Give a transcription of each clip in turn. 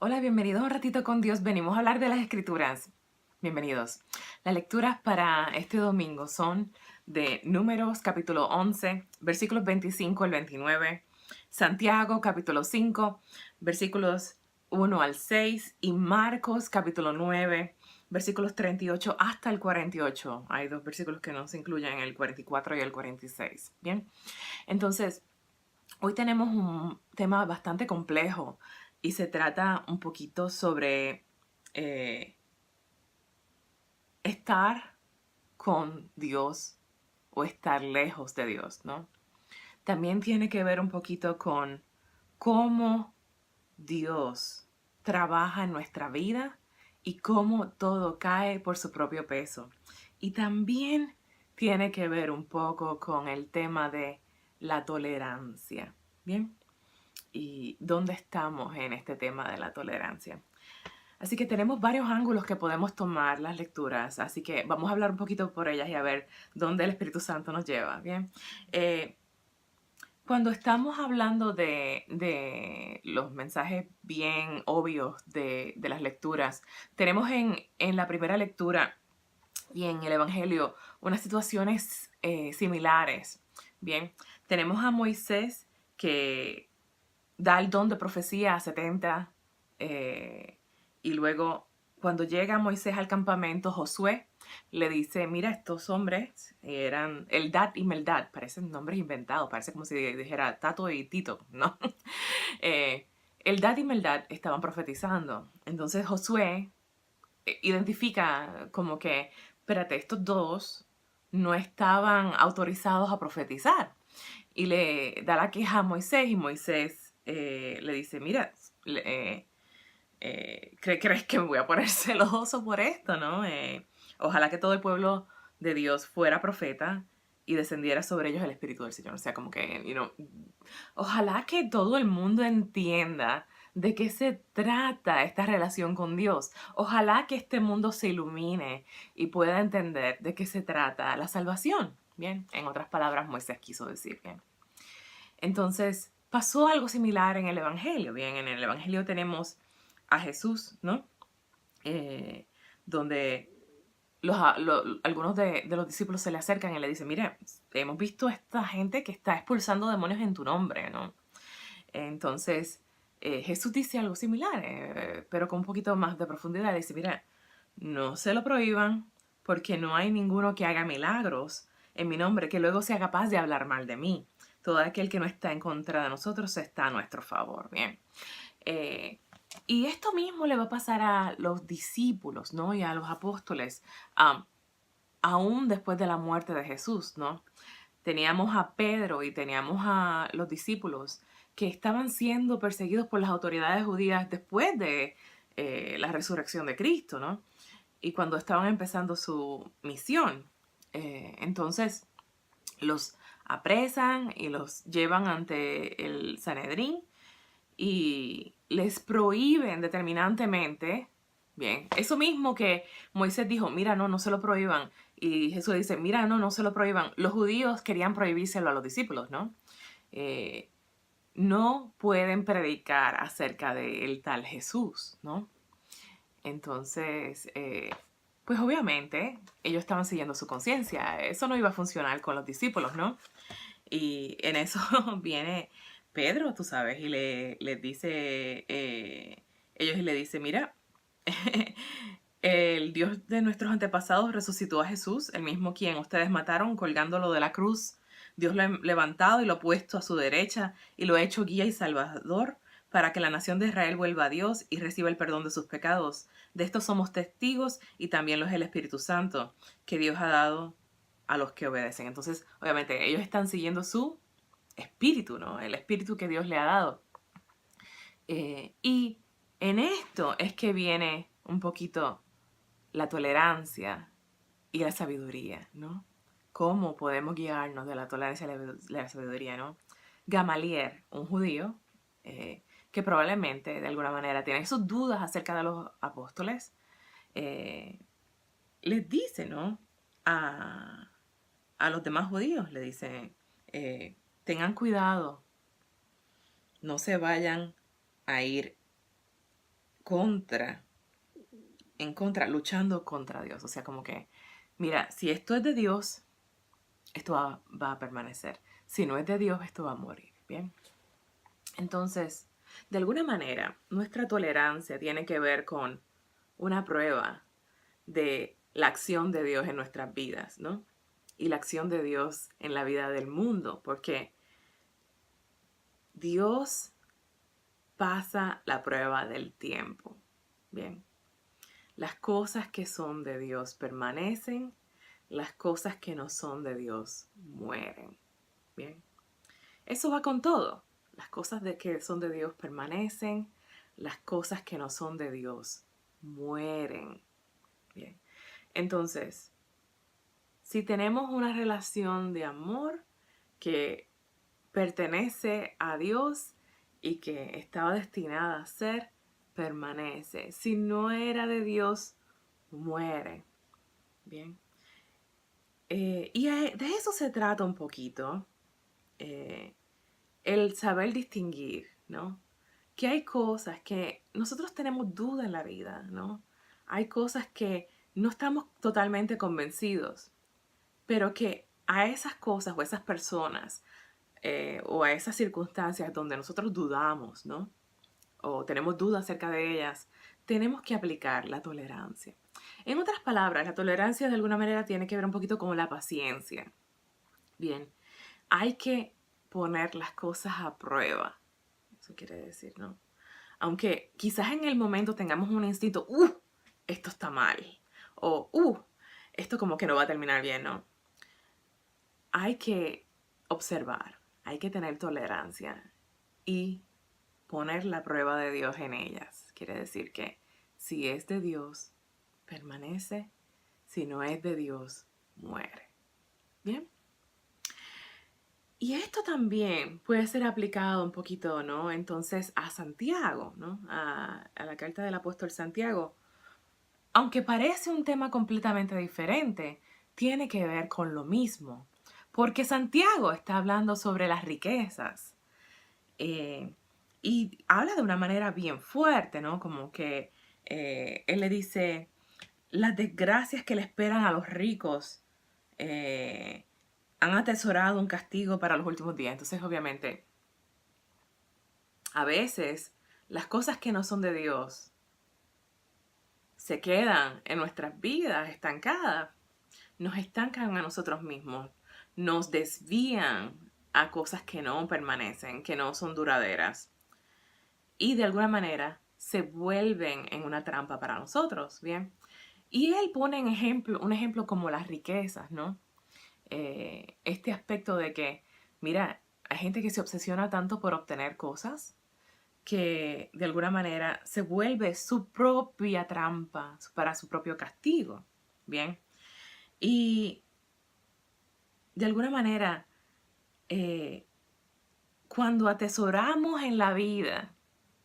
Hola, bienvenidos a Un Ratito con Dios. Venimos a hablar de las Escrituras. Bienvenidos. Las lecturas para este domingo son de Números capítulo 11, versículos 25 al 29, Santiago capítulo 5, versículos 1 al 6 y Marcos capítulo 9, versículos 38 hasta el 48. Hay dos versículos que no se incluyen, el 44 y el 46. Bien, entonces hoy tenemos un tema bastante complejo y se trata un poquito sobre eh, estar con Dios o estar lejos de Dios, ¿no? También tiene que ver un poquito con cómo Dios trabaja en nuestra vida y cómo todo cae por su propio peso. Y también tiene que ver un poco con el tema de la tolerancia, ¿bien? Y dónde estamos en este tema de la tolerancia. Así que tenemos varios ángulos que podemos tomar las lecturas, así que vamos a hablar un poquito por ellas y a ver dónde el Espíritu Santo nos lleva, ¿bien? Cuando estamos hablando de los mensajes bien obvios de las lecturas, tenemos en la primera lectura y en el Evangelio unas situaciones similares, ¿bien? Tenemos a Moisés que da el don de profecía a 70 y luego cuando llega Moisés al campamento, Josué le dice, mira, estos hombres eran Eldad y Meldad, parecen nombres inventados, parece como si dijera Tato y Tito, ¿no? eh, Eldad y Meldad estaban profetizando. Entonces Josué identifica como que, espérate, estos dos no estaban autorizados a profetizar. Y le da la queja a Moisés y Moisés le dice, mira, ¿crees que me voy a poner celoso por esto, no? Ojalá que todo el pueblo de Dios fuera profeta y descendiera sobre ellos el Espíritu del Señor. O sea, como que, ojalá que todo el mundo entienda de qué se trata esta relación con Dios. Ojalá que este mundo se ilumine y pueda entender de qué se trata la salvación. Bien, en otras palabras, Moisés quiso decir, bien. Entonces, pasó algo similar en el Evangelio. Bien, en el Evangelio tenemos a Jesús, ¿no? Donde algunos de los discípulos se le acercan y le dicen, mire, hemos visto a esta gente que está expulsando demonios en tu nombre, ¿no? Entonces, Jesús dice algo similar, pero con un poquito más de profundidad. Le dice, mira, no se lo prohíban porque no hay ninguno que haga milagros en mi nombre que luego sea capaz de hablar mal de mí. Todo aquel que no está en contra de nosotros está a nuestro favor. Bien. Eh, y esto mismo le va a pasar a los discípulos, ¿no? Y a los apóstoles, aún después de la muerte de Jesús, ¿no? Teníamos a Pedro y teníamos a los discípulos que estaban siendo perseguidos por las autoridades judías después de la resurrección de Cristo, ¿no? Y cuando estaban empezando su misión. Entonces los apresan y los llevan ante el Sanedrín y les prohíben determinantemente, bien, eso mismo que Moisés dijo, mira, no se lo prohíban. Y Jesús dice, mira, no se lo prohíban. Los judíos querían prohibírselo a los discípulos, ¿no? Eh, no pueden predicar acerca del tal Jesús, ¿no? Entonces, pues obviamente ellos estaban siguiendo su conciencia. Eso no iba a funcionar con los discípulos, ¿no? Y en eso viene Pedro, tú sabes, y le dice, ellos y le dice, mira, el Dios de nuestros antepasados resucitó a Jesús, el mismo quien ustedes mataron colgándolo de la cruz. Dios lo ha levantado y lo ha puesto a su derecha y lo ha hecho guía y salvador para que la nación de Israel vuelva a Dios y reciba el perdón de sus pecados. De esto somos testigos y también lo es el Espíritu Santo que Dios ha dado a los que obedecen. Entonces, obviamente, ellos están siguiendo su espíritu, ¿no? El espíritu que Dios le ha dado. Y en esto es que viene un poquito la tolerancia y la sabiduría, ¿no? ¿Cómo podemos guiarnos de la tolerancia y la sabiduría, ¿no? Gamaliel, un judío, que probablemente de alguna manera tiene sus dudas acerca de los apóstoles, eh, les dice, ¿no? A los demás judíos, le dice, tengan cuidado, no se vayan a ir en contra, luchando contra Dios. O sea, como que, mira, si esto es de Dios, esto va a permanecer. Si no es de Dios, esto va a morir. Bien. Entonces, de alguna manera, nuestra tolerancia tiene que ver con una prueba de la acción de Dios en nuestras vidas, ¿no? Y la acción de Dios en la vida del mundo, porque Dios pasa la prueba del tiempo. Bien. Las cosas que son de Dios permanecen, las cosas que no son de Dios mueren. Bien. Eso va con todo. Las cosas que son de Dios permanecen, las cosas que no son de Dios mueren. Bien. Entonces, si tenemos una relación de amor que pertenece a Dios y que estaba destinada a ser, permanece. Si no era de Dios, muere. Bien. Y de eso se trata un poquito. El saber distinguir, ¿no? Que hay cosas que nosotros tenemos duda en la vida, ¿no? Hay cosas que no estamos totalmente convencidos, pero que a esas cosas o a esas personas o a esas circunstancias donde nosotros dudamos, ¿no? O tenemos dudas acerca de ellas, tenemos que aplicar la tolerancia. En otras palabras, la tolerancia de alguna manera tiene que ver un poquito con la paciencia. Bien, hay que poner las cosas a prueba. Eso quiere decir, ¿no? Aunque quizás en el momento tengamos un instinto, esto está mal. O, esto como que no va a terminar bien, ¿no? Hay que observar, hay que tener tolerancia y poner la prueba de Dios en ellas. Quiere decir que si es de Dios, permanece. Si no es de Dios, muere. ¿Bien? Y esto también puede ser aplicado un poquito, ¿no? Entonces a Santiago, ¿no? A la carta del apóstol Santiago. Aunque parece un tema completamente diferente, tiene que ver con lo mismo. Porque Santiago está hablando sobre las riquezas. Y habla de una manera bien fuerte, ¿no? Como que él le dice las desgracias que le esperan a los ricos. Han atesorado un castigo para los últimos días. Entonces, obviamente, a veces las cosas que no son de Dios se quedan en nuestras vidas estancadas. Nos estancan a nosotros mismos. Nos desvían a cosas que no permanecen, que no son duraderas. Y de alguna manera se vuelven en una trampa para nosotros, ¿bien? Y él pone un ejemplo como las riquezas, ¿no? Este aspecto de que, mira, hay gente que se obsesiona tanto por obtener cosas que de alguna manera se vuelve su propia trampa para su propio castigo, ¿bien? Y de alguna manera, cuando atesoramos en la vida,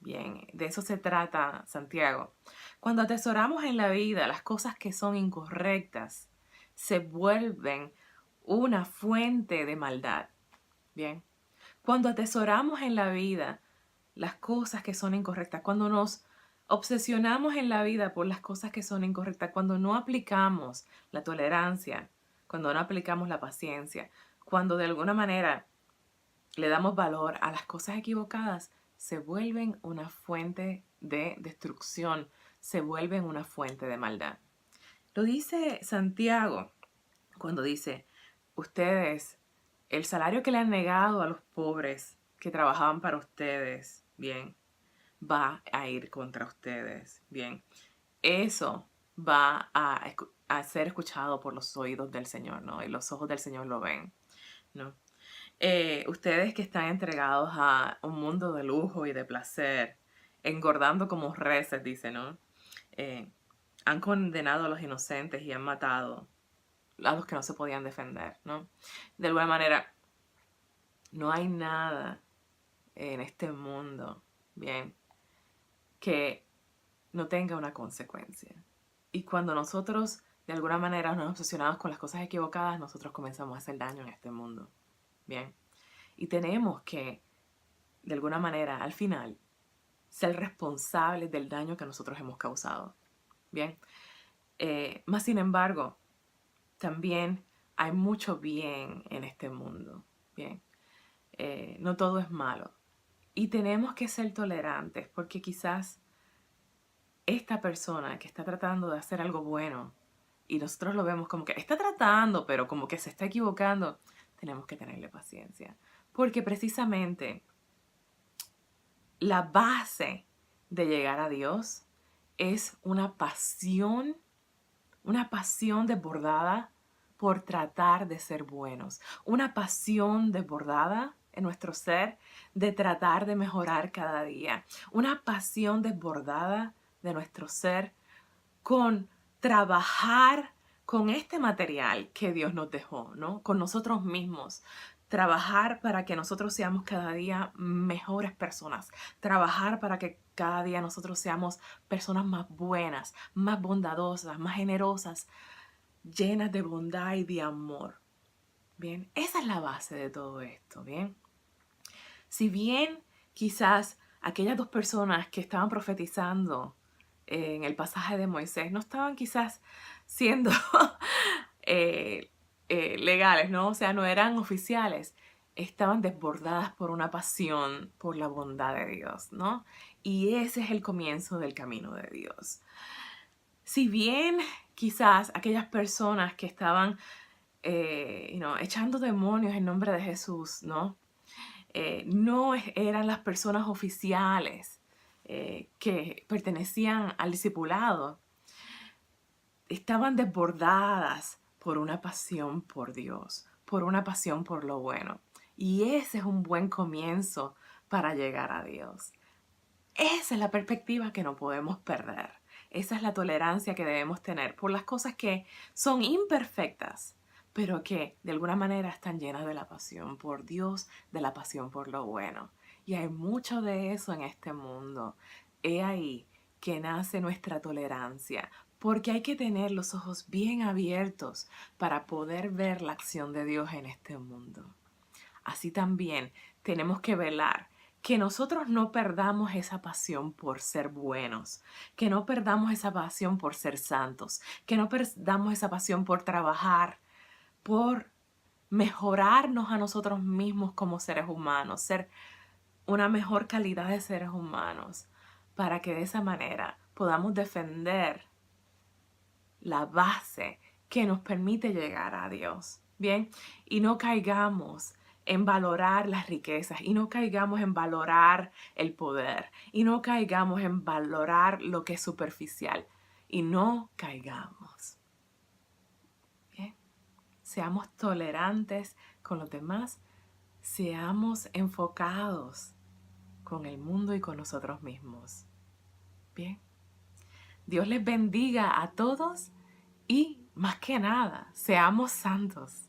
bien, de eso se trata Santiago, cuando atesoramos en la vida las cosas que son incorrectas, se vuelven una fuente de maldad. Bien, cuando atesoramos en la vida las cosas que son incorrectas, cuando nos obsesionamos en la vida por las cosas que son incorrectas, cuando no aplicamos la tolerancia, cuando no aplicamos la paciencia, cuando de alguna manera le damos valor a las cosas equivocadas, se vuelven una fuente de destrucción, se vuelven una fuente de maldad. Lo dice Santiago cuando dice, ustedes, el salario que le han negado a los pobres que trabajaban para ustedes, bien, va a ir contra ustedes, bien. Eso va a ser escuchado por los oídos del Señor, ¿no? Y los ojos del Señor lo ven, ¿no? Ustedes que están entregados a un mundo de lujo y de placer, engordando como reses, dice, ¿no? Han condenado a los inocentes y han matado a los que no se podían defender, ¿no? De alguna manera, no hay nada en este mundo, bien, que no tenga una consecuencia. Y cuando nosotros, de alguna manera, nos obsesionamos con las cosas equivocadas, nosotros comenzamos a hacer daño en este mundo, bien. Y tenemos que, de alguna manera, al final, ser responsables del daño que nosotros hemos causado. Bien, más sin embargo, también hay mucho bien en este mundo. Bien, no todo es malo. Y tenemos que ser tolerantes porque quizás esta persona que está tratando de hacer algo bueno y nosotros lo vemos como que está tratando, pero como que se está equivocando, tenemos que tenerle paciencia. Porque precisamente la base de llegar a Dios es una pasión desbordada por tratar de ser buenos, una pasión desbordada en nuestro ser de tratar de mejorar cada día, una pasión desbordada de nuestro ser con trabajar con este material que Dios nos dejó, ¿no? Con nosotros mismos. Trabajar para que nosotros seamos cada día mejores personas. Trabajar para que cada día nosotros seamos personas más buenas, más bondadosas, más generosas, llenas de bondad y de amor. Bien, esa es la base de todo esto, ¿bien? Si bien quizás aquellas dos personas que estaban profetizando en el pasaje de Moisés no estaban quizás siendo legales, ¿no? O sea, no eran oficiales, estaban desbordadas por una pasión por la bondad de Dios, ¿no? Y ese es el comienzo del camino de Dios. Si bien quizás aquellas personas que estaban echando demonios en nombre de Jesús, ¿no? No eran las personas oficiales que pertenecían al discipulado, estaban desbordadas por una pasión por Dios, por una pasión por lo bueno. Y ese es un buen comienzo para llegar a Dios. Esa es la perspectiva que no podemos perder. Esa es la tolerancia que debemos tener por las cosas que son imperfectas, pero que de alguna manera están llenas de la pasión por Dios, de la pasión por lo bueno. Y hay mucho de eso en este mundo. He ahí que nace nuestra tolerancia, porque hay que tener los ojos bien abiertos para poder ver la acción de Dios en este mundo. Así también tenemos que velar que nosotros no perdamos esa pasión por ser buenos, que no perdamos esa pasión por ser santos, que no perdamos esa pasión por trabajar, por mejorarnos a nosotros mismos como seres humanos, ser una mejor calidad de seres humanos, para que de esa manera podamos defender la base que nos permite llegar a Dios, ¿bien? Y no caigamos en valorar las riquezas, y no caigamos en valorar el poder, y no caigamos en valorar lo que es superficial, y no caigamos, ¿bien? Seamos tolerantes con los demás, seamos enfocados con el mundo y con nosotros mismos, ¿bien? Dios les bendiga a todos y, más que nada, seamos santos.